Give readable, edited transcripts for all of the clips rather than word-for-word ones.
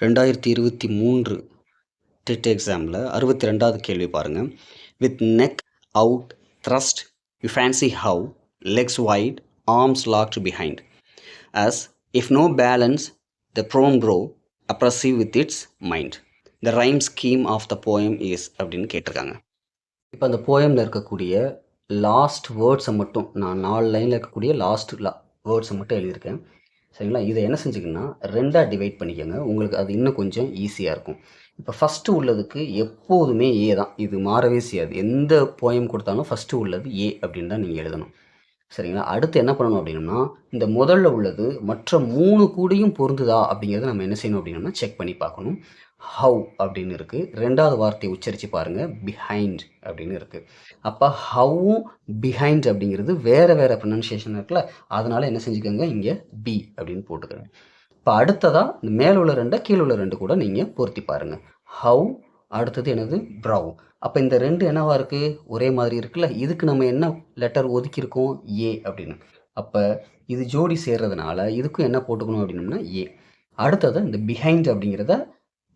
2023 dead எக்ஸாமில் 62வது கேள்வி பாருங்கள். With neck out thrust you fancy how legs wide arms locked behind as if no balance the prom grow oppressive with its mind. The rhyme scheme of the poem is அப்படின்னு கேட்டிருக்காங்க. இப்போ அந்த போயமில் இருக்கக்கூடிய last வேர்ட்ஸை மட்டும் நான் 4 லைனில் இருக்கக்கூடிய last வேர்ட்ஸை மட்டும் எழுதியிருக்கேன். சரிங்களா? இதை என்ன செஞ்சுக்கன்னா 2ஆக டிவைட் பண்ணிக்கோங்க. உங்களுக்கு அது இன்னும் கொஞ்சம் ஈஸியாக இருக்கும். இப்போ ஃபஸ்ட்டு உள்ளதுக்கு எப்போதுமே ஏ தான், இது மாறவே செய்யாது. எந்த போயம் கொடுத்தாலும் ஃபஸ்ட்டு உள்ளது ஏ அப்படின்னு தான் நீங்கள் எழுதணும். சரிங்களா? அடுத்து என்ன பண்ணணும் அப்படின்னா, இந்த முதல்ல உள்ளது மற்ற 3 கூடியும் பொருந்துதா அப்படிங்கிறத நம்ம என்ன செய்யணும் அப்படின்னா செக் பண்ணி பார்க்கணும். ஹவ் அப்படின்னு இருக்குது. 2வது வார்த்தையை உச்சரித்து பாருங்கள், பிஹைண்ட் அப்படின்னு இருக்குது. அப்போ ஹவ்வும் பிஹைண்ட் அப்படிங்கிறது வேறு வேறு ப்ரொனன்சியேஷன் இருக்குல்ல, அதனால் என்ன செஞ்சுக்கோங்க, இங்கே பி அப்படின்னு போட்டுக்கிறேன். இப்போ அடுத்ததாக இந்த மேலே உள்ள 2 கீழே உள்ள 2 கூட நீங்கள் பொருத்தி பாருங்கள். ஹவ், அடுத்தது என்னது, ப்ரவ். அப்போ இந்த 2 என்னவா இருக்குது, ஒரே மாதிரி இருக்குல்ல. இதுக்கு நம்ம என்ன லெட்டர் ஒதுக்கியிருக்கோம், ஏ அப்படின்னு. அப்போ இது ஜோடி சேர்றதுனால இதுக்கும் என்ன போட்டுக்கணும் அப்படின்னோம்னா ஏ. அடுத்தது இந்த பிஹைண்ட் அப்படிங்கிறத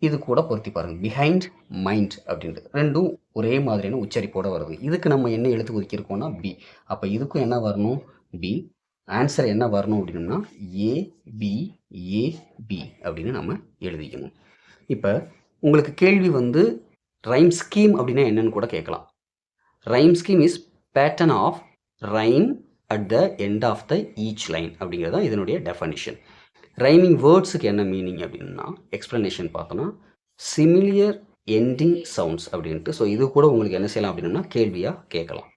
இது கூட பொருத்தி பாருங்கள். பிஹைண்ட் மைண்ட் அப்படின்றது ரெண்டும் ஒரே மாதிரியான உச்சரிப்போடு வருது. இதுக்கு நம்ம என்ன எழுத்து ஒதுக்கியிருக்கோம்னா பி. அப்போ இதுக்கும் என்ன வரணும், பி. ஆன்சர் என்ன வரணும் அப்படின்னோம்னா ஏ பி ஏ பி அப்படின்னு நம்ம எழுதிக்கணும். இப்போ உங்களுக்கு கேள்வி வந்து ரைம் ஸ்கீம் அப்படின்னா என்னன்னு கூட கேட்கலாம். Rhyme scheme is pattern of rhyme at the end of the each line அப்படிங்கிறது தான் இதனுடைய டெஃபனிஷன். ரைமிங் வேர்ட்ஸுக்கு என்ன மீனிங் அப்படின்னா எக்ஸ்ப்ளனேஷன் பார்த்தோன்னா சிமிலியர் எண்டிங் சவுண்ட்ஸ் அப்படின்ட்டு. ஸோ இது கூட உங்களுக்கு என்ன செய்யலாம் அப்படின்னா கேள்வியாக கேட்கலாம்.